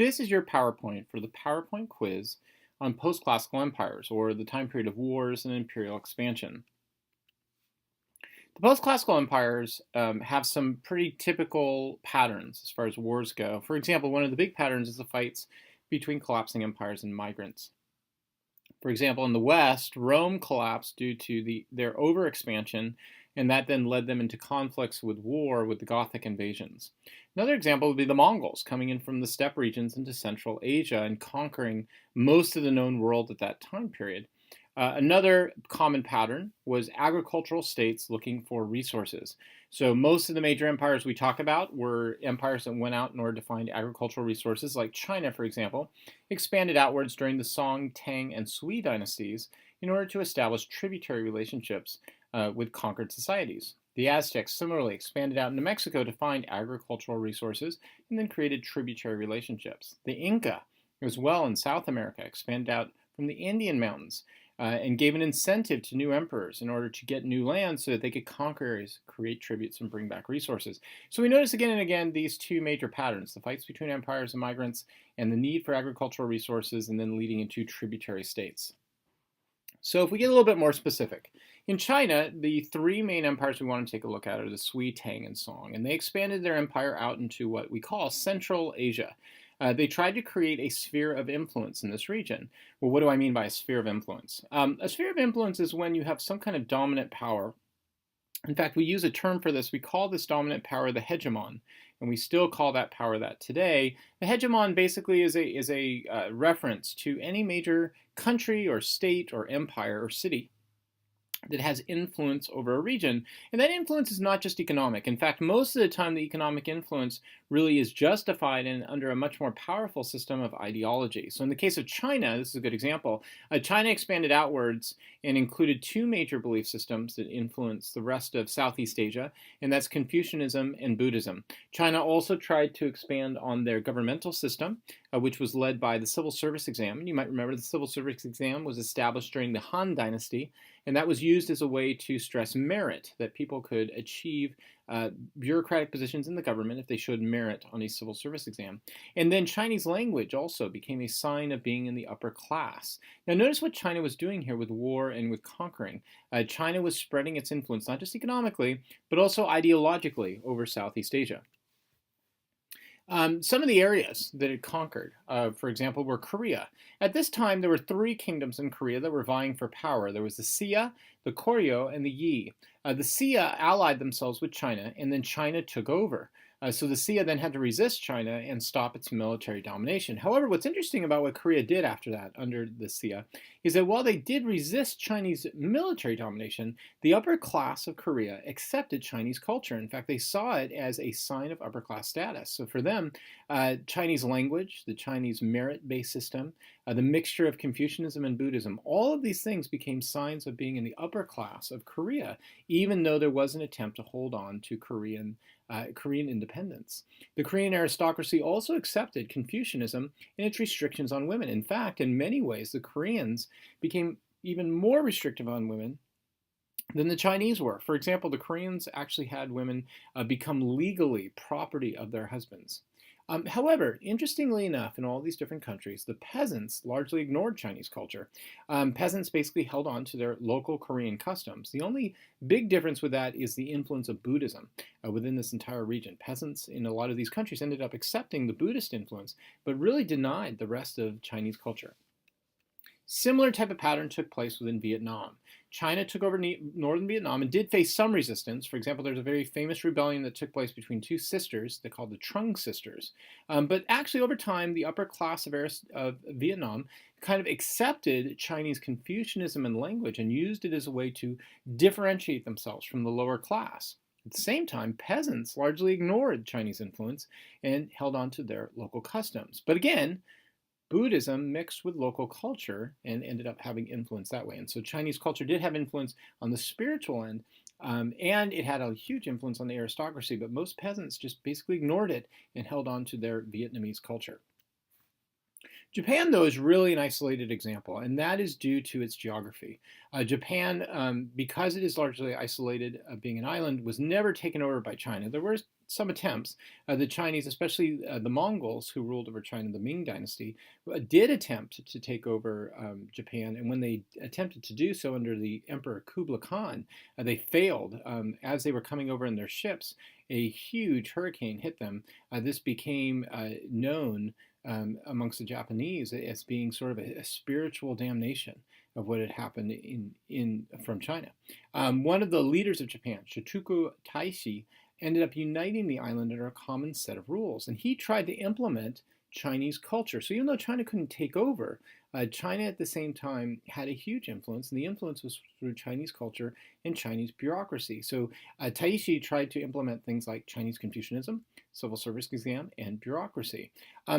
This is your PowerPoint for the PowerPoint quiz on post-classical empires, or the time period of wars and imperial expansion. The post-classical empires have some pretty typical patterns as far as wars go. For example, one of the big patterns is the fights between collapsing empires and migrants. For example, in the West, Rome collapsed due to their overexpansion, and that then led them into conflicts with war with the Gothic invasions. Another example would be the Mongols coming in from the steppe regions into Central Asia and conquering most of the known world at that time period. Another common pattern was agricultural states looking for resources. So most of the major empires we talk about were empires that went out in order to find agricultural resources, like China, for example, expanded outwards during the Song, Tang, and Sui dynasties in order to establish tributary relationships with conquered societies. The Aztecs similarly expanded out into Mexico to find agricultural resources and then created tributary relationships. The Inca, as well in South America, expanded out from the Andean mountains and gave an incentive to new emperors in order to get new lands so that they could conquer areas, create tributes, and bring back resources. So we notice again and again these two major patterns, the fights between empires and migrants, and the need for agricultural resources, and then leading into tributary states. So if we get a little bit more specific, in China, the three main empires we want to take a look at are the Sui, Tang, and Song, and they expanded their empire out into what we call Central Asia. They tried to create a sphere of influence in this region. Well, what do I mean by a sphere of influence? A sphere of influence is when you have some kind of dominant power. In fact, we use a term for this. We call this dominant power the hegemon, and we still call that power that today. The hegemon basically is a reference to any major country or state or empire or city that has influence over a region. And that influence is not just economic. In fact, most of the time the economic influence really is justified under a much more powerful system of ideology. So in the case of China, this is a good example. China expanded outwards and included two major belief systems that influenced the rest of Southeast Asia, and that's Confucianism and Buddhism. China also tried to expand on their governmental system, which was led by the civil service exam. And you might remember the civil service exam was established during the Han Dynasty, and that was used as a way to stress merit, that people could achieve bureaucratic positions in the government if they showed merit on a civil service exam. And then Chinese language also became a sign of being in the upper class. Now notice what China was doing here with war and with conquering. China was spreading its influence not just economically, but also ideologically over Southeast Asia. Some of the areas that it conquered, for example, were Korea. At this time, there were three kingdoms in Korea that were vying for power. There was the Sia, the Koryo, and the Yi. The Sia allied themselves with China, and then China took over. So the Sia then had to resist China and stop its military domination. However, what's interesting about what Korea did after that, under the Sia, is that while they did resist Chinese military domination, the upper class of Korea accepted Chinese culture. In fact, they saw it as a sign of upper class status. So for them, Chinese language, the Chinese merit-based system, the mixture of Confucianism and Buddhism, all of these things became signs of being in the upper class of Korea, even though there was an attempt to hold on to Korean independence. The Korean aristocracy also accepted Confucianism and its restrictions on women. In fact, in many ways, the Koreans became even more restrictive on women than the Chinese were. For example, the Koreans actually had women become legally property of their husbands. However, interestingly enough, in all these different countries, the peasants largely ignored Chinese culture. Peasants basically held on to their local Korean customs. The only big difference with that is the influence of Buddhism within this entire region. Peasants in a lot of these countries ended up accepting the Buddhist influence, but really denied the rest of Chinese culture. Similar type of pattern took place within Vietnam. China took over northern Vietnam and did face some resistance. For example, there's a very famous rebellion that took place between two sisters. They're called the Trung sisters. But actually, over time, the upper class of Vietnam kind of accepted Chinese Confucianism and language and used it as a way to differentiate themselves from the lower class. At the same time, peasants largely ignored Chinese influence and held on to their local customs. But again, Buddhism mixed with local culture and ended up having influence that way. And so Chinese culture did have influence on the spiritual end, and it had a huge influence on the aristocracy, but most peasants just basically ignored it and held on to their Vietnamese culture. Japan, though, is really an isolated example, and that is due to its geography. Japan, because it is largely isolated, being an island, was never taken over by China. There were some attempts. The Chinese, especially the Mongols who ruled over China, the Ming Dynasty, did attempt to take over Japan. And when they attempted to do so under the Emperor Kublai Khan, they failed. As they were coming over in their ships, a huge hurricane hit them. This became known amongst the Japanese as being sort of a spiritual damnation of what had happened from China. One of the leaders of Japan, Shotoku Taishi, ended up uniting the island under a common set of rules, and he tried to implement Chinese culture. So even though China couldn't take over, China at the same time had a huge influence, and the influence was through Chinese culture and Chinese bureaucracy. So Taishi tried to implement things like Chinese Confucianism, civil service exam, and bureaucracy.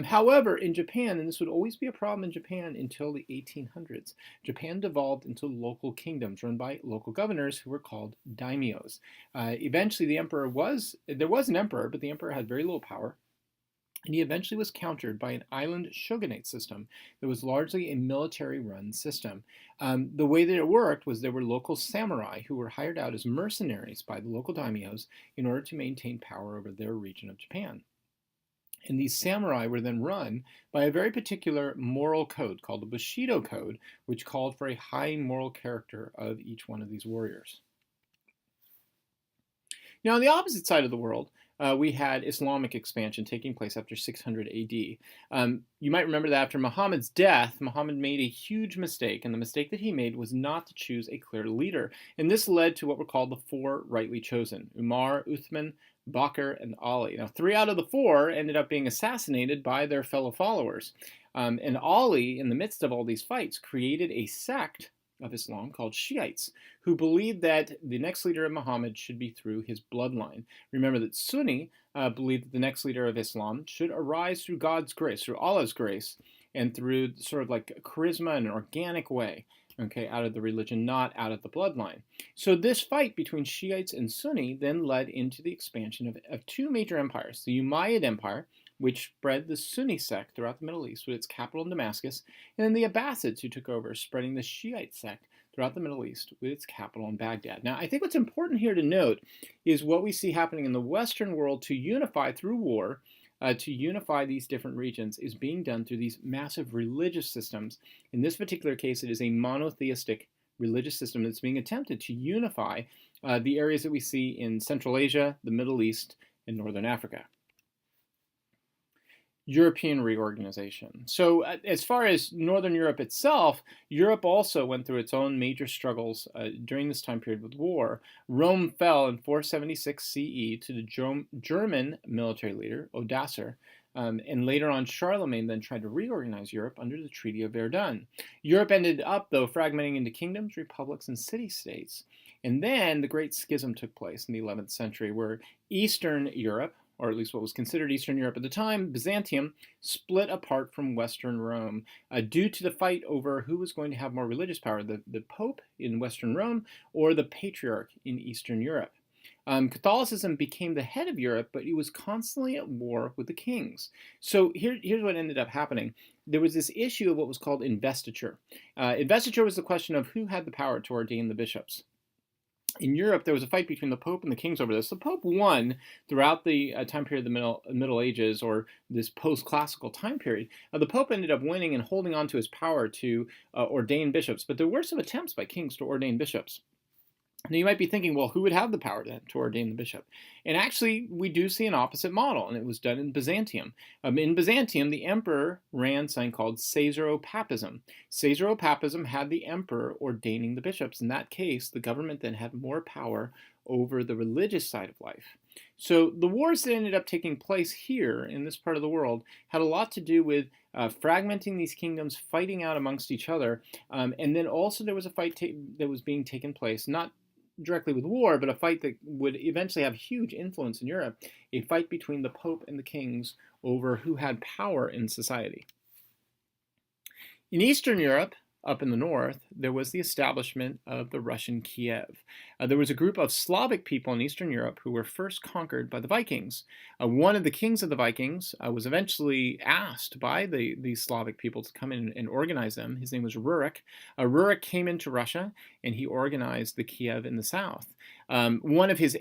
However, in Japan, and this would always be a problem in Japan until the 1800s, Japan devolved into local kingdoms run by local governors who were called daimyos. Eventually, there was an emperor, but the emperor had very little power. And he eventually was countered by an island shogunate system that was largely a military-run system. The way that it worked was there were local samurai who were hired out as mercenaries by the local daimyos in order to maintain power over their region of Japan. And these samurai were then run by a very particular moral code called the Bushido Code, which called for a high moral character of each one of these warriors. Now, on the opposite side of the world, we had Islamic expansion taking place after 600 AD. You might remember that after Muhammad's death, Muhammad made a huge mistake, and the mistake that he made was not to choose a clear leader. And this led to what were called the four rightly chosen: Umar, Uthman, Bakr, and Ali. Now, 3 out of the 4 ended up being assassinated by their fellow followers. And Ali, in the midst of all these fights, created a sect of Islam called Shiites, who believed that the next leader of Muhammad should be through his bloodline. Remember that Sunni believed that the next leader of Islam should arise through God's grace, through Allah's grace, and through sort of like charisma in an organic way, okay, out of the religion, not out of the bloodline. So this fight between Shiites and Sunni then led into the expansion of 2 major empires: the Umayyad Empire, which spread the Sunni sect throughout the Middle East with its capital in Damascus, and then the Abbasids, who took over, spreading the Shiite sect throughout the Middle East with its capital in Baghdad. Now, I think what's important here to note is what we see happening in the Western world to unify through war, to unify these different regions, is being done through these massive religious systems. In this particular case, it is a monotheistic religious system that's being attempted to unify the areas that we see in Central Asia, the Middle East, and Northern Africa. European reorganization. So as far as Northern Europe itself, Europe also went through its own major struggles during this time period with war. Rome fell in 476 CE to the German military leader, Odoacer, and later on Charlemagne then tried to reorganize Europe under the Treaty of Verdun. Europe ended up, though, fragmenting into kingdoms, republics, and city-states. And then the Great Schism took place in the 11th century, where Eastern Europe, or at least what was considered Eastern Europe at the time, Byzantium, split apart from Western Rome due to the fight over who was going to have more religious power, the Pope in Western Rome or the Patriarch in Eastern Europe. Catholicism became the head of Europe, but it was constantly at war with the kings. So here's what ended up happening. There was this issue of what was called investiture. Investiture was the question of who had the power to ordain the bishops. In Europe, there was a fight between the Pope and the kings over this. The Pope won throughout the time period of the Middle Ages, or this post-classical time period. The Pope ended up winning and holding on to his power to ordain bishops, but there were some attempts by kings to ordain bishops. Now you might be thinking, well, who would have the power then to ordain the bishop? And actually, we do see an opposite model, and it was done in Byzantium. In Byzantium, the emperor ran something called Caesaropapism. Caesaropapism had the emperor ordaining the bishops. In that case, the government then had more power over the religious side of life. So the wars that ended up taking place here in this part of the world had a lot to do with fragmenting these kingdoms, fighting out amongst each other, and then also there was a fight that was being taken place, not directly with war, but a fight that would eventually have huge influence in Europe, a fight between the Pope and the kings over who had power in society. In Eastern Europe, up in the north, there was the establishment of the Russian Kiev. There was a group of Slavic people in Eastern Europe who were first conquered by the Vikings. One of the kings of the Vikings was eventually asked by the Slavic people to come in and organize them. His name was Rurik. Rurik came into Russia, and he organized the Kiev in the south. One of his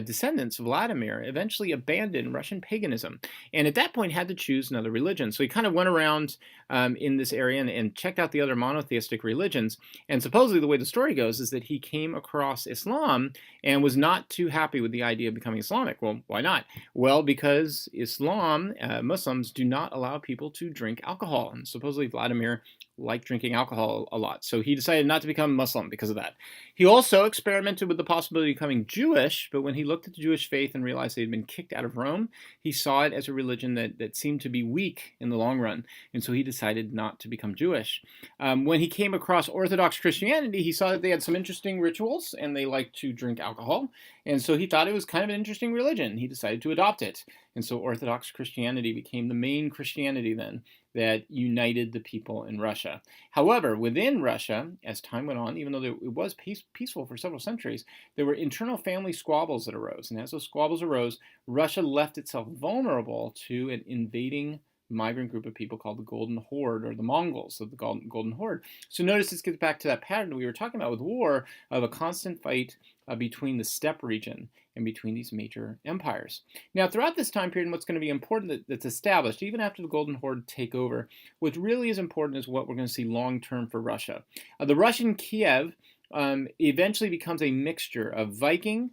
descendants, Vladimir, eventually abandoned Russian paganism, and at that point had to choose another religion. So he kind of went around in this area and checked out the other monotheistic religions. And supposedly the way the story goes is that he came across Islam and was not too happy with the idea of becoming Islamic. Well, why not? Well, because Islam, Muslims, do not allow people to drink alcohol. And supposedly Vladimir liked drinking alcohol a lot. So he decided not to become Muslim because of that. He also experimented with the possibility of becoming Jewish, but when he looked at the Jewish faith and realized they had been kicked out of Rome, he saw it as a religion that seemed to be weak in the long run. And so he decided not to become Jewish. When he came across Orthodox Christianity, he saw that they had some interesting rituals and they liked to drink alcohol. And so he thought it was kind of an interesting religion. He decided to adopt it. And so Orthodox Christianity became the main Christianity then that united the people in Russia. However, within Russia, as time went on, even though it was peaceful for several centuries, there were internal family squabbles that arose. And as those squabbles arose, Russia left itself vulnerable to an invading migrant group of people called the Golden Horde, or the Mongols of the Golden Horde. So notice this gets back to that pattern we were talking about with war, of a constant fight between the steppe region and between these major empires. Now, throughout this time period, what's going to be important that's established, even after the Golden Horde take over, what really is important is what we're going to see long-term for Russia. The Russian Kiev eventually becomes a mixture of Viking,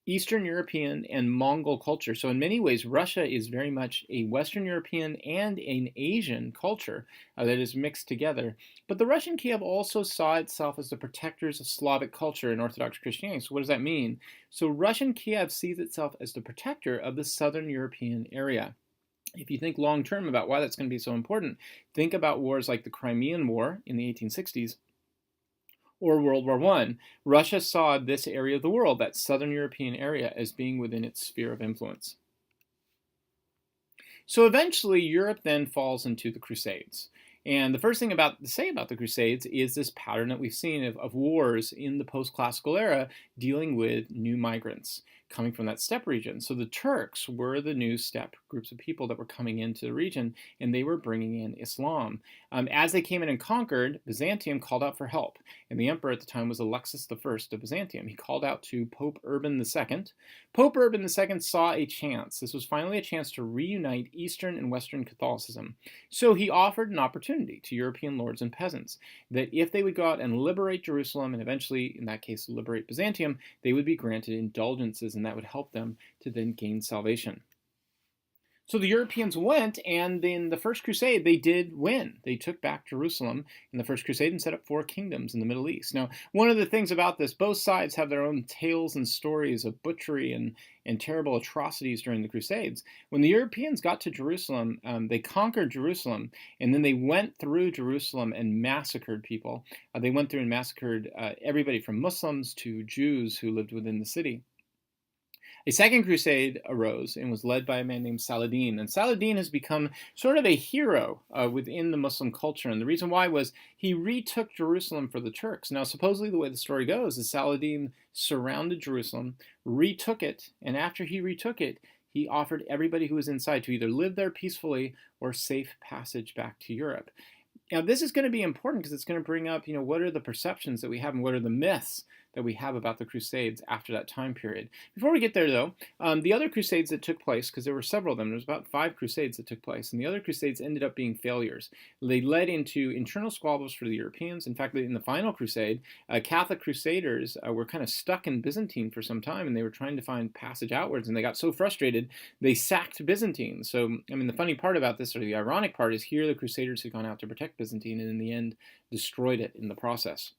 Eastern European, and Mongol culture. So in many ways, Russia is very much a Western European and an Asian culture that is mixed together. But the Russian Kiev also saw itself as the protectors of Slavic culture and Orthodox Christianity. So what does that mean? So Russian Kiev sees itself as the protector of the Southern European area. If you think long-term about why that's going to be so important, think about wars like the Crimean War in the 1860s, or World War I. Russia saw this area of the world, that Southern European area, as being within its sphere of influence. So eventually, Europe then falls into the Crusades. And the first thing to say about the Crusades is this pattern that we've seen of wars in the post-classical era dealing with new migrants coming from that steppe region. So the Turks were the new steppe groups of people that were coming into the region, and they were bringing in Islam. As they came in and conquered, Byzantium called out for help. And the emperor at the time was Alexis I of Byzantium. He called out to Pope Urban II. Pope Urban II saw a chance. This was finally a chance to reunite Eastern and Western Catholicism. So he offered an opportunity to European lords and peasants that if they would go out and liberate Jerusalem, and eventually, in that case, liberate Byzantium, they would be granted indulgences, and that would help them to then gain salvation. So the Europeans went, and in the First Crusade, they did win. They took back Jerusalem in the First Crusade and set up 4 kingdoms in the Middle East. Now, one of the things about this, both sides have their own tales and stories of butchery and terrible atrocities during the Crusades. When the Europeans got to Jerusalem, they conquered Jerusalem, and then they went through Jerusalem and massacred people. They went through and massacred everybody from Muslims to Jews who lived within the city. A second crusade arose and was led by a man named Saladin. And Saladin has become sort of a hero within the Muslim culture. And the reason why was he retook Jerusalem for the Turks. Now, supposedly the way the story goes is Saladin surrounded Jerusalem, retook it, and after he retook it, he offered everybody who was inside to either live there peacefully or safe passage back to Europe. Now, this is going to be important because it's going to bring up, what are the perceptions that we have and what are the myths that we have about the Crusades after that time period. Before we get there, though, the other Crusades that took place, because there were several of them, there was about 5 Crusades that took place, and the other Crusades ended up being failures. They led into internal squabbles for the Europeans. In fact, in the final Crusade, Catholic Crusaders were kind of stuck in Byzantine for some time, and they were trying to find passage outwards, and they got so frustrated, they sacked Byzantine. So, the funny part about this, or the ironic part, is here the Crusaders had gone out to protect Byzantine, and in the end, destroyed it in the process.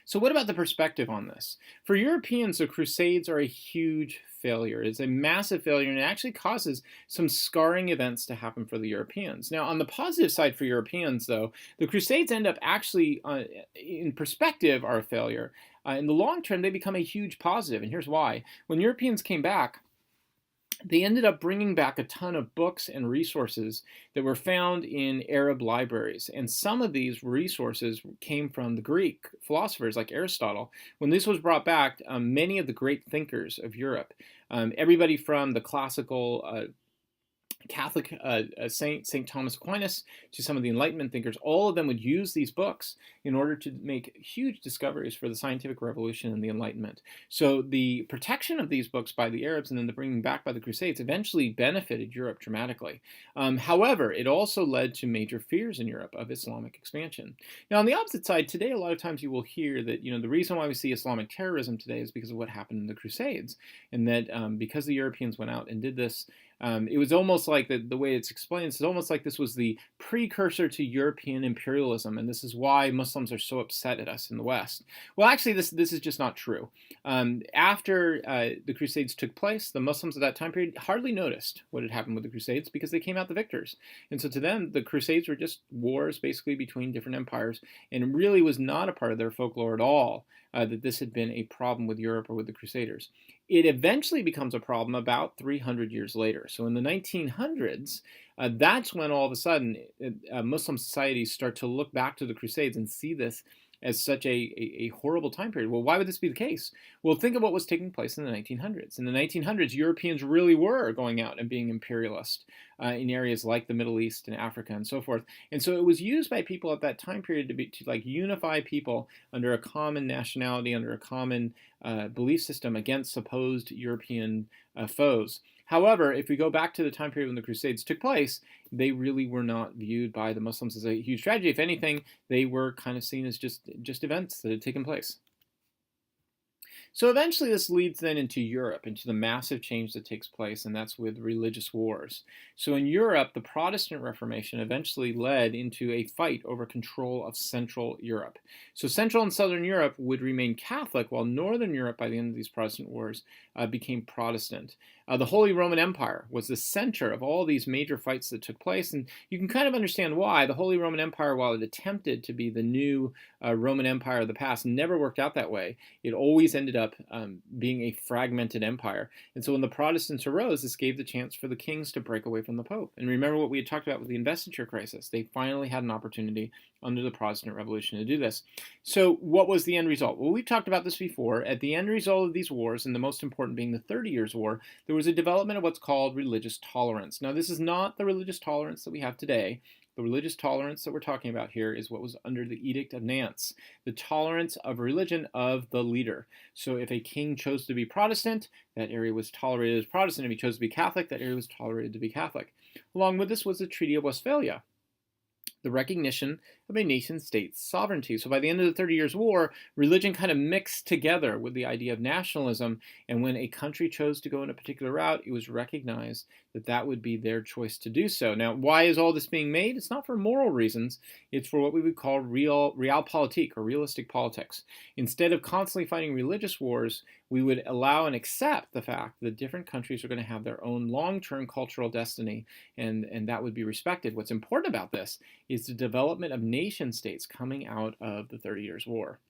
So what about the perspective on this? For Europeans, the Crusades are a huge failure. It's a massive failure, and it actually causes some scarring events to happen for the Europeans. Now, on the positive side for Europeans, though, the Crusades end up actually, in perspective, are a failure. In the long term, they become a huge positive, and here's why. When Europeans came back, they ended up bringing back a ton of books and resources that were found in Arab libraries. And some of these resources came from the Greek philosophers like Aristotle. When this was brought back, many of the great thinkers of Europe, everybody from the classical Catholic St. Thomas Aquinas to some of the Enlightenment thinkers, all of them would use these books in order to make huge discoveries for the scientific revolution and the Enlightenment. So the protection of these books by the Arabs and then the bringing back by the Crusades eventually benefited Europe dramatically. However, it also led to major fears in Europe of Islamic expansion. Now, on the opposite side, today a lot of times you will hear that the reason why we see Islamic terrorism today is because of what happened in the Crusades, and that because the Europeans went out and did this, it was almost like the way it's explained, it's almost like this was the precursor to European imperialism, and this is why Muslims are so upset at us in the West. Well, actually, this is just not true. After the Crusades took place, the Muslims at that time period hardly noticed what had happened with the Crusades because they came out the victors. And so to them, the Crusades were just wars basically between different empires, and it really was not a part of their folklore at all that this had been a problem with Europe or with the Crusaders. It eventually becomes a problem about 300 years later. So in the 1900s, that's when all of a sudden Muslim societies start to look back to the Crusades and see this as such a horrible time period. Well, why would this be the case? Well, think of what was taking place in the 1900s. In the 1900s, Europeans really were going out and being imperialist in areas like the Middle East and Africa and so forth. And so it was used by people at that time period to like unify people under a common nationality, under a common belief system against supposed European foes. However, if we go back to the time period when the Crusades took place, they really were not viewed by the Muslims as a huge tragedy. If anything, they were kind of seen as just events that had taken place. So eventually this leads then into Europe, into the massive change that takes place, and that's with religious wars. So in Europe, the Protestant Reformation eventually led into a fight over control of Central Europe. So Central and Southern Europe would remain Catholic, while Northern Europe, by the end of these Protestant wars, became Protestant. The Holy Roman Empire was the center of all these major fights that took place, and you can kind of understand why. The Holy Roman Empire, while it attempted to be the new Roman Empire of the past, never worked out that way. It always ended up being a fragmented empire. And so when the Protestants arose, this gave the chance for the kings to break away from the Pope. And remember what we had talked about with the investiture crisis. They finally had an opportunity under the Protestant Revolution to do this. So what was the end result? Well, we've talked about this before. At the end result of these wars, and the most important being the 30 Years' War, there was a development of what's called religious tolerance. Now, this is not the religious tolerance that we have today. The religious tolerance that we're talking about here is what was under the Edict of Nantes, the tolerance of religion of the leader. So if a king chose to be Protestant, that area was tolerated as Protestant. If he chose to be Catholic, that area was tolerated to be Catholic. Along with this was the Treaty of Westphalia, the recognition of a nation-state's sovereignty. So by the end of the 30 Years' War, religion kind of mixed together with the idea of nationalism, and when a country chose to go in a particular route, it was recognized that that would be their choice to do so. Now, why is all this being made? It's not for moral reasons. It's for what we would call realpolitik, or realistic politics. Instead of constantly fighting religious wars, we would allow and accept the fact that different countries are going to have their own long-term cultural destiny, and that would be respected. What's important about this is the development of nation states coming out of the 30 Years' War.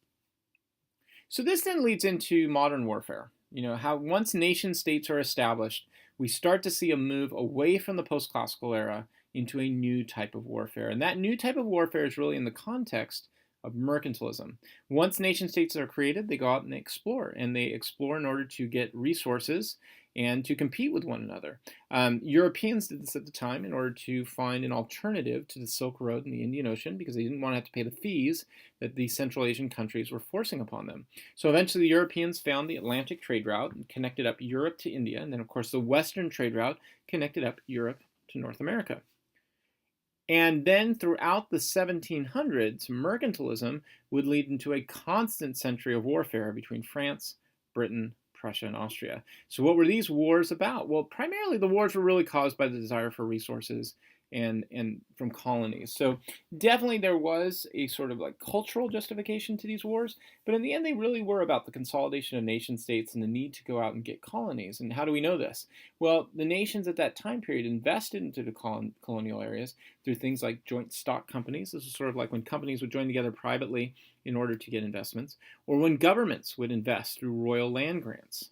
So this then leads into modern warfare. How once nation states are established, we start to see a move away from the post-classical era into a new type of warfare. And that new type of warfare is really in the context of mercantilism. Once nation states are created, they go out and they explore in order to get resources and to compete with one another. Europeans did this at the time in order to find an alternative to the Silk Road and the Indian Ocean, because they didn't want to have to pay the fees that the Central Asian countries were forcing upon them. So eventually the Europeans found the Atlantic trade route and connected up Europe to India, and then of course the Western trade route connected up Europe to North America. And then throughout the 1700s, mercantilism would lead into a constant century of warfare between France, Britain, Prussia, and Austria. So what were these wars about? Well, primarily the wars were really caused by the desire for resources and from colonies. So definitely there was a sort of like cultural justification to these wars, but in the end they really were about the consolidation of nation states and the need to go out and get colonies. And how do we know this? Well, the nations at that time period invested into the colonial areas through things like joint stock companies. This is sort of like when companies would join together privately in order to get investments, or when governments would invest through royal land grants.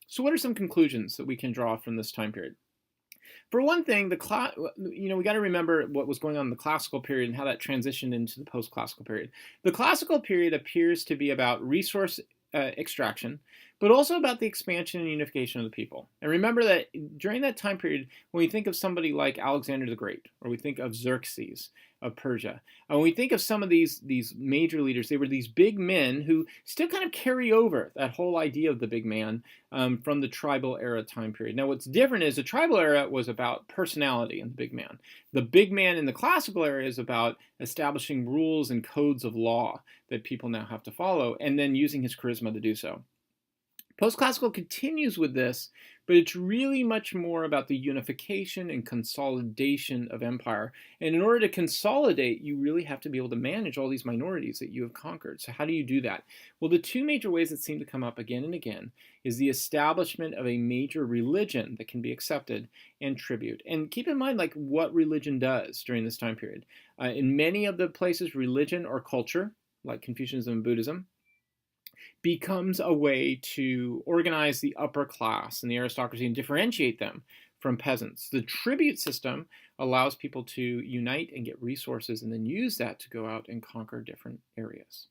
So what are some conclusions that we can draw from this time period? For one thing, we got to remember what was going on in the classical period and how that transitioned into the post-classical period. The classical period appears to be about resource extraction, but also about the expansion and unification of the people. And remember that during that time period, when we think of somebody like Alexander the Great, or we think of Xerxes of Persia, and when we think of some of these major leaders, they were these big men who still kind of carry over that whole idea of the big man from the tribal era time period. Now, what's different is the tribal era was about personality and the big man. The big man in the classical era is about establishing rules and codes of law that people now have to follow, and then using his charisma to do so. Post-classical continues with this, but it's really much more about the unification and consolidation of empire. And in order to consolidate, you really have to be able to manage all these minorities that you have conquered. So how do you do that? Well, the two major ways that seem to come up again and again is the establishment of a major religion that can be accepted and tribute. And keep in mind like what religion does during this time period. In many of the places, religion or culture, like Confucianism and Buddhism, becomes a way to organize the upper class and the aristocracy and differentiate them from peasants. The tribute system allows people to unite and get resources and then use that to go out and conquer different areas.